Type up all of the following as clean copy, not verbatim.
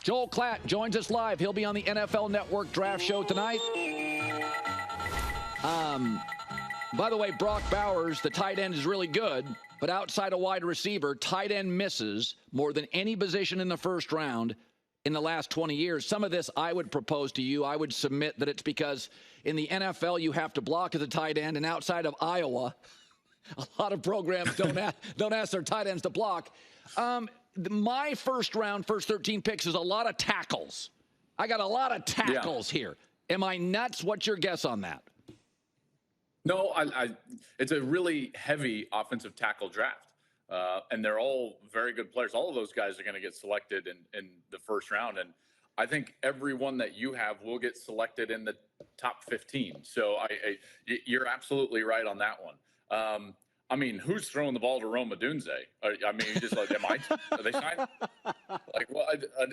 Joel Klatt joins us live. He'll be on the NFL Network Draft Show tonight. By the way, Brock Bowers, the tight end, is really good, but outside a wide receiver, tight end misses more than any position in the first round in the last 20 years. Some of this I would propose to you. I would submit that it's because in the NFL you have to block as a tight end, and outside of Iowa, a lot of programs don't ask their tight ends to block. My first 13 picks is a lot of tackles. I got a lot of tackles here. Am I nuts? What's your guess on that? No, it's a really heavy offensive tackle draft. And they're all very good players. All of those guys are going to get selected in the first round. And I think everyone that you have will get selected in the top 15. So you're absolutely right on that one. I mean, who's throwing the ball to Rome Odunze? I mean, just like, are they signed? Like, well,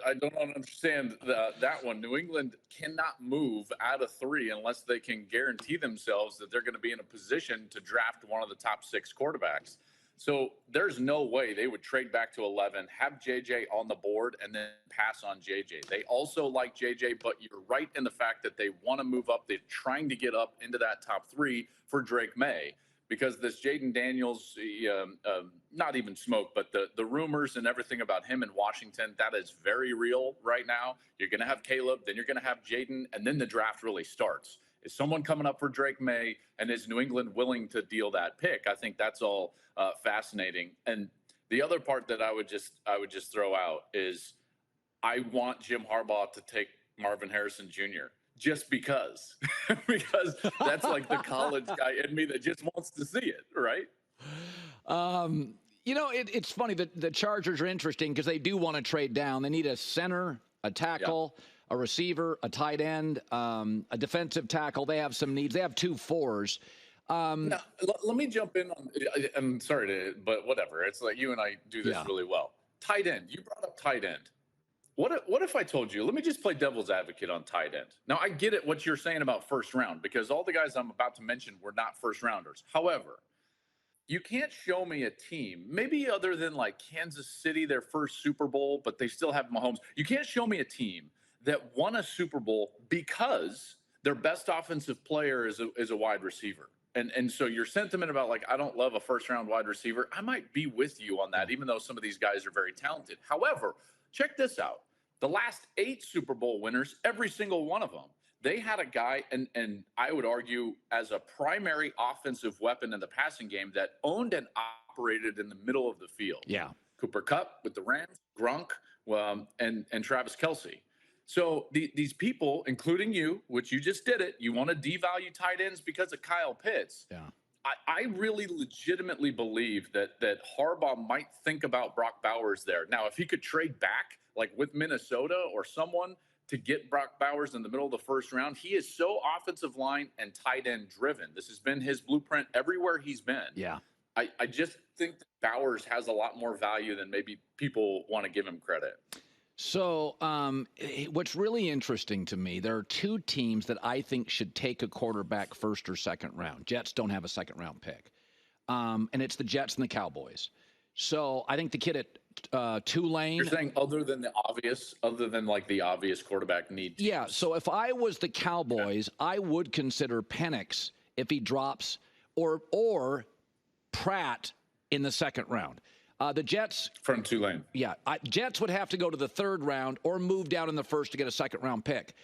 I don't understand that one. New England cannot move out of 3 unless they can guarantee themselves that they're going to be in a position to draft one of the top 6 quarterbacks. So there's no way they would trade back to 11, have JJ on the board, and then pass on JJ. They also like JJ, but you're right in the fact that they want to move up. They're trying to get up into that top 3 for Drake Maye. Because this Jaden Daniels, not even smoke, but the rumors and everything about him in Washington, that is very real right now. You're going to have Caleb, then you're going to have Jaden, and then the draft really starts. Is someone coming up for Drake Maye, and is New England willing to deal that pick? I think that's all fascinating. And the other part that I would just throw out is I want Jim Harbaugh to take Marvin Harrison Jr. Just because that's like the college guy in me that just wants to see it, right? It's funny that the Chargers are interesting because they do want to trade down. They need a center, a tackle, a receiver, a tight end, a defensive tackle. They have some needs. They have 2 4s. Now, let me jump in on. I'm sorry but whatever. It's like you and I do this really well. Tight end. You brought up tight end. What if I told you, let me just play devil's advocate on tight end. Now, I get it what you're saying about first round because all the guys I'm about to mention were not first rounders. However, you can't show me a team, maybe other than like Kansas City, their first Super Bowl, but they still have Mahomes. You can't show me a team that won a Super Bowl because their best offensive player is a wide receiver. And so your sentiment about like, I don't love a first round wide receiver, I might be with you on that, even though some of these guys are very talented. However, check this out. The last 8 Super Bowl winners, every single one of them, they had a guy, and I would argue as a primary offensive weapon in the passing game that owned and operated in the middle of the field. Yeah. Cooper Kupp with the Rams, Gronk, and Travis Kelce. So these people, including you, which you just did it, you want to devalue tight ends because of Kyle Pitts. Yeah. I really legitimately believe that Harbaugh might think about Brock Bowers there. Now, if he could trade back, like with Minnesota or someone, to get Brock Bowers in the middle of the first round, he is so offensive line and tight end driven. This has been his blueprint everywhere he's been. Yeah. I just think that Bowers has a lot more value than maybe people want to give him credit. So what's really interesting to me, there are 2 teams that I think should take a quarterback first or second round. Jets don't have a second round pick. And it's the Jets and the Cowboys. So I think the kid at Tulane. You're saying other than like the obvious quarterback need teams. Yeah. So if I was the Cowboys, I would consider Penix if he drops or Pratt in the second round. The Jets from Tulane. Yeah. Jets would have to go to the 3rd round or move down in the 1st to get a second round pick.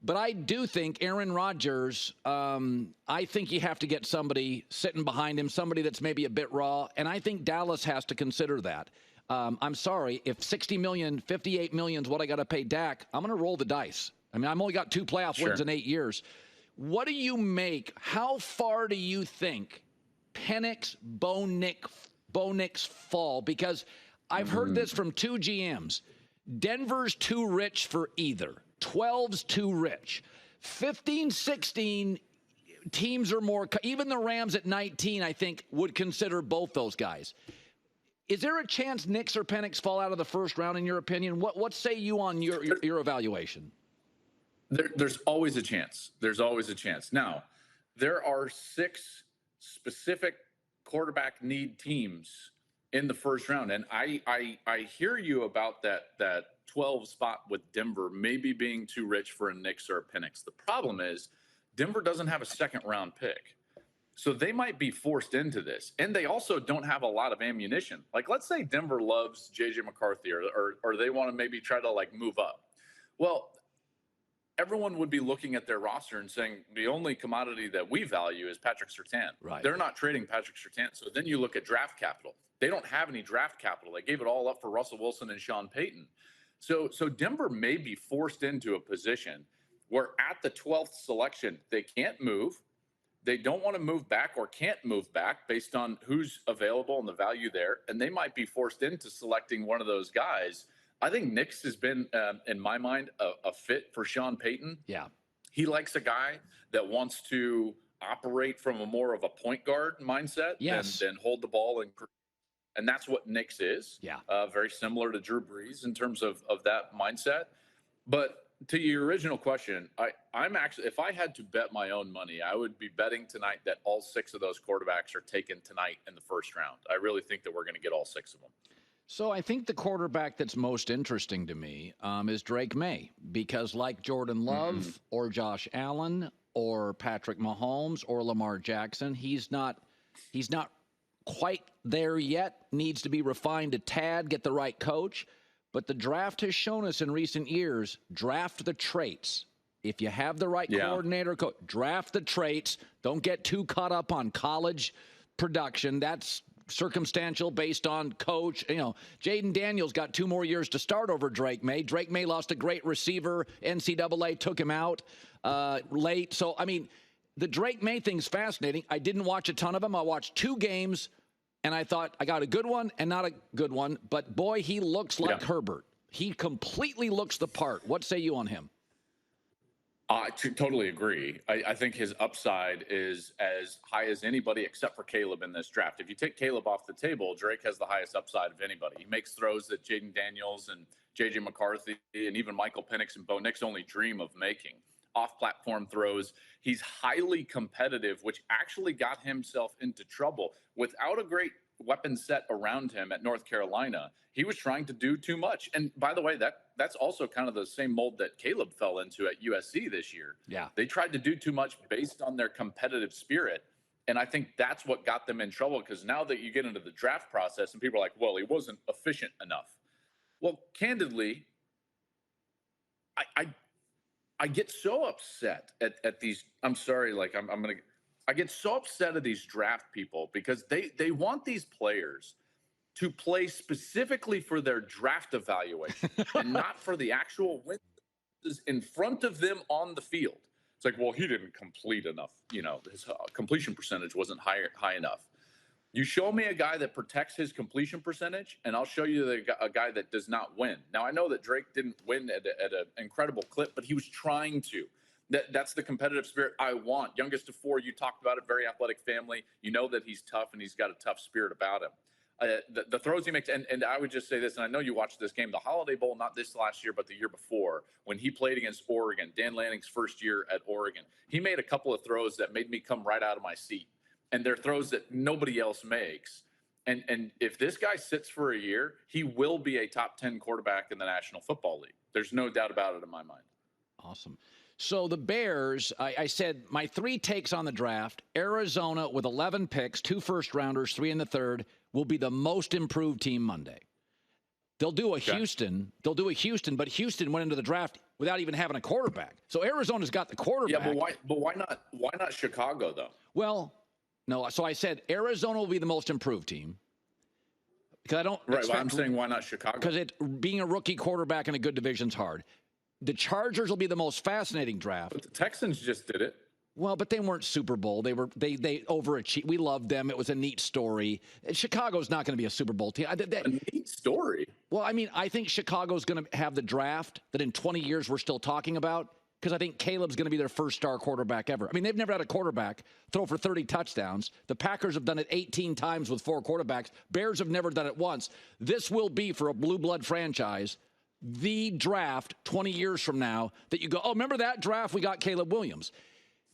But I do think Aaron Rodgers, I think you have to get somebody sitting behind him, somebody that's maybe a bit raw. And I think Dallas has to consider that. I'm sorry, if $60 million, $58 million is what I got to pay Dak, I'm going to roll the dice. I mean, I've only got 2 playoff wins in 8 years. What do you make? How far do you think Penix, Bo Nix fall? Because I've heard this from 2 GMs. Denver's too rich for either. 12's too rich. 15, 16 teams are more. Even the Rams at 19, I think, would consider both those guys. Is there a chance Nix or Penix fall out of the first round, in your opinion? What say you on your evaluation? There's always a chance. There's always a chance. Now, there are 6 specific quarterback need teams in the first round, and I hear you about that 12 spot with Denver maybe being too rich for a Nix or a Penix. The problem is Denver doesn't have a second-round pick. So they might be forced into this. And they also don't have a lot of ammunition. Like, let's say Denver loves J.J. McCarthy or they want to maybe try to, like, move up. Well, everyone would be looking at their roster and saying the only commodity that we value is Patrick Surtain. Right. They're not trading Patrick Surtain. So then you look at draft capital. They don't have any draft capital. They gave it all up for Russell Wilson and Sean Payton. So Denver may be forced into a position where at the 12th selection, they can't move. They don't want to move back or can't move back based on who's available and the value there. And they might be forced into selecting one of those guys. I think Nix has been, in my mind, a fit for Sean Payton. Yeah. He likes a guy that wants to operate from a more of a point guard mindset than hold the ball. And that's what Nix is. Yeah. Very similar to Drew Brees in terms of that mindset. But to your original question, I'm actually, if I had to bet my own money, I would be betting tonight that all 6 of those quarterbacks are taken tonight in the first round. I really think that we're going to get all 6 of them. So I think the quarterback that's most interesting to me is Drake Maye, because like Jordan Love or Josh Allen or Patrick Mahomes or Lamar Jackson, he's not quite there yet, needs to be refined a tad, get the right coach. But the draft has shown us in recent years, draft the traits. If you have the right coordinator, draft the traits. Don't get too caught up on college production. That's circumstantial based on coach. You know, Jaden Daniels got 2 more years to start over Drake Maye. Drake Maye lost a great receiver. NCAA took him out late. So, I mean, the Drake Maye thing's fascinating. I didn't watch a ton of them. I watched 2 games. And I thought, I got a good one and not a good one. But, boy, he looks like Herbert. He completely looks the part. What say you on him? I totally agree. I think his upside is as high as anybody except for Caleb in this draft. If you take Caleb off the table, Drake has the highest upside of anybody. He makes throws that Jaden Daniels and J.J. McCarthy and even Michael Penix and Bo Nix only dream of making. Off-platform throws. He's highly competitive, which actually got himself into trouble. Without a great weapon set around him at North Carolina, he was trying to do too much. And by the way, that's also kind of the same mold that Caleb fell into at USC this year. Yeah. They tried to do too much based on their competitive spirit. And I think that's what got them in trouble, because now that you get into the draft process and people are like, well, he wasn't efficient enough. Well, candidly, I get so upset at these. I'm sorry, like I get so upset at these draft people because they want these players to play specifically for their draft evaluation and not for the actual wins in front of them on the field. It's like, well, he didn't complete enough. You know, his completion percentage wasn't high enough. You show me a guy that protects his completion percentage, and I'll show you a guy that does not win. Now, I know that Drake didn't win at an incredible clip, but he was trying to. That's the competitive spirit I want. Youngest of 4, you talked about it, very athletic family. You know that he's tough, and he's got a tough spirit about him. The throws he makes, and I would just say this, and I know you watched this game, the Holiday Bowl, not this last year, but the year before, when he played against Oregon, Dan Lanning's first year at Oregon. He made a couple of throws that made me come right out of my seat. And they're throws that nobody else makes. And if this guy sits for a year, he will be a top 10 quarterback in the National Football League. There's no doubt about it in my mind. Awesome. So the Bears, I said my 3 takes on the draft, Arizona with 11 picks, 2 first-rounders, 3 in the third, will be the most improved team Monday. They'll do a Houston. They'll do a Houston, but Houston went into the draft without even having a quarterback. So Arizona's got the quarterback. Yeah, but why not Chicago, though? Well, no, so I said Arizona will be the most improved team. Because I don't. Right, well, I'm saying why not Chicago? Because being a rookie quarterback in a good division's hard. The Chargers will be the most fascinating draft. But the Texans just did it. Well, but they weren't Super Bowl. They overachieved. We loved them. It was a neat story. Chicago's not going to be a Super Bowl team. A neat story? Well, I mean, I think Chicago's going to have the draft that in 20 years we're still talking about, because I think Caleb's going to be their first star quarterback ever. I mean, they've never had a quarterback throw for 30 touchdowns. The Packers have done it 18 times with 4 quarterbacks. Bears have never done it once. This will be, for a blue blood franchise, the draft 20 years from now that you go, oh, remember that draft? We got Caleb Williams.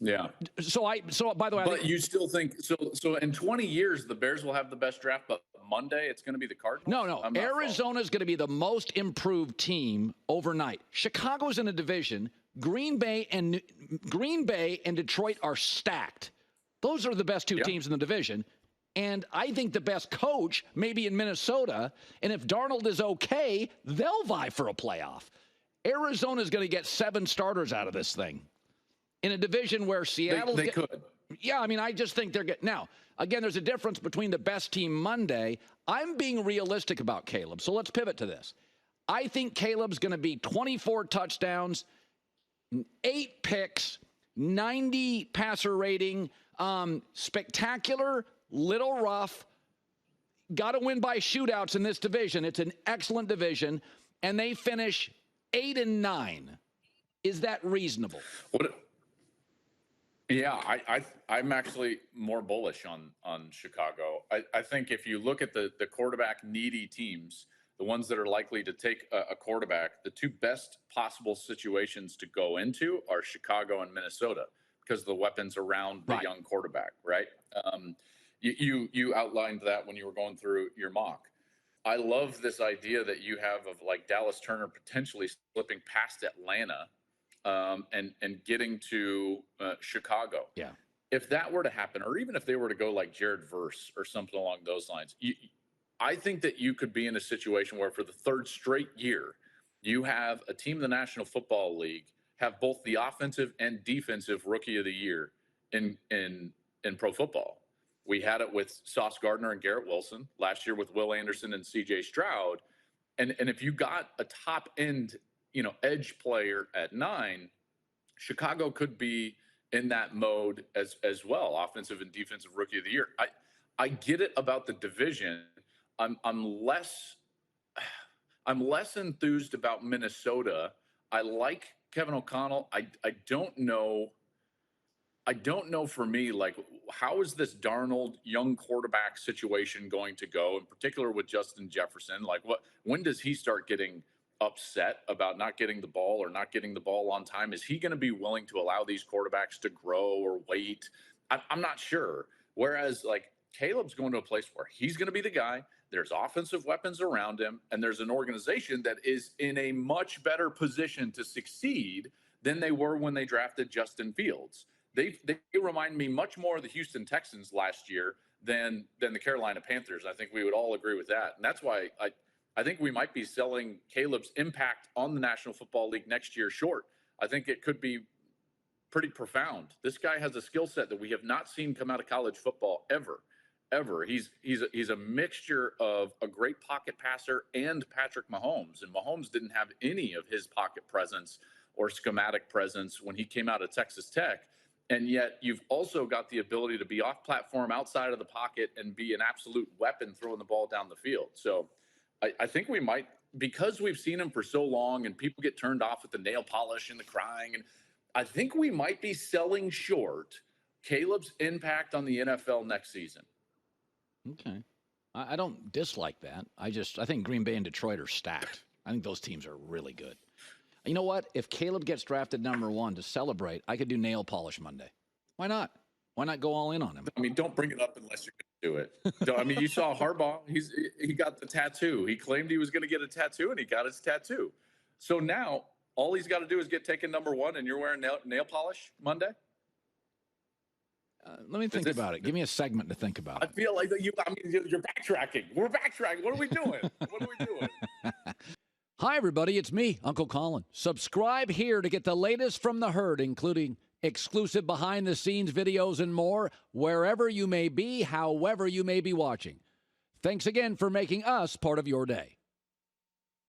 Yeah. So by the way, But you still think so in 20 years the Bears will have the best draft, but Monday it's going to be the Cardinals? No. Arizona is going to be the most improved team overnight. Chicago's in a division. Green Bay and Detroit are stacked. Those are the best two teams in the division. And I think the best coach may be in Minnesota. And if Darnold is okay, they'll vie for a playoff. Arizona is going to get 7 starters out of this thing in a division where Seattle. They could. Yeah, I mean, I just think they're getting. Now, again, there's a difference between the best team Monday. I'm being realistic about Caleb. So let's pivot to this. I think Caleb's going to be 24 touchdowns, 8 picks, 90 passer rating, spectacular, little rough. Got to win by shootouts in this division. It's an excellent division, and they finish 8-9. Is that reasonable? Yeah, I'm actually more bullish on Chicago. I think if you look at the quarterback needy teams, the ones that are likely to take a quarterback, the 2 best possible situations to go into are Chicago and Minnesota because of the weapons around the young quarterback, right? You outlined that when you were going through your mock. I love this idea that you have of like Dallas Turner potentially slipping past Atlanta and getting to Chicago. Yeah. If that were to happen, or even if they were to go like Jared Verse or something along those lines, I think that you could be in a situation where for the 3rd straight year, you have a team in the National Football League have both the offensive and defensive rookie of the year in pro football. We had it with Sauce Gardner and Garrett Wilson last year with Will Anderson and CJ Stroud. And if you got a top end, edge player at 9, Chicago could be in that mode as well, offensive and defensive rookie of the year. I get it about the division. I'm less enthused about Minnesota. I like Kevin O'Connell. I don't know for me, like, how is this Darnold young quarterback situation going to go, in particular with Justin Jefferson? Like, when does he start getting upset about not getting the ball or not getting the ball on time? Is he going to be willing to allow these quarterbacks to grow or wait? I'm not sure. Whereas, like, Caleb's going to a place where he's going to be the guy. There's offensive weapons around him, and there's an organization that is in a much better position to succeed than they were when they drafted Justin Fields. They remind me much more of the Houston Texans last year than the Carolina Panthers. I think we would all agree with that. And that's why I think we might be selling Caleb's impact on the National Football League next year short. I think it could be pretty profound. This guy has a skill set that we have not seen come out of college football ever. He's a mixture of a great pocket passer and Patrick Mahomes. And Mahomes didn't have any of his pocket presence or schematic presence when he came out of Texas Tech. And yet you've also got the ability to be off platform outside of the pocket and be an absolute weapon throwing the ball down the field. So I think we might, because we've seen him for so long and people get turned off with the nail polish and the crying, and I think we might be selling short Caleb's impact on the NFL next season. Okay. I don't dislike that. I think Green Bay and Detroit are stacked. I think those teams are really good. You know what? If Caleb gets drafted number 1 to celebrate, I could do nail polish Monday. Why not? Why not go all in on him? I mean, don't bring it up unless you're going to do it. I mean, you saw Harbaugh. He got the tattoo. He claimed he was going to get a tattoo, and he got his tattoo. So now all he's got to do is get taken number 1, and you're wearing nail polish Monday? Let me think about it. Give me a segment to think about. I feel like you're backtracking. We're backtracking. What are we doing? Hi, everybody. It's me, Uncle Colin. Subscribe here to get the latest from the herd, including exclusive behind-the-scenes videos and more, wherever you may be, however you may be watching. Thanks again for making us part of your day.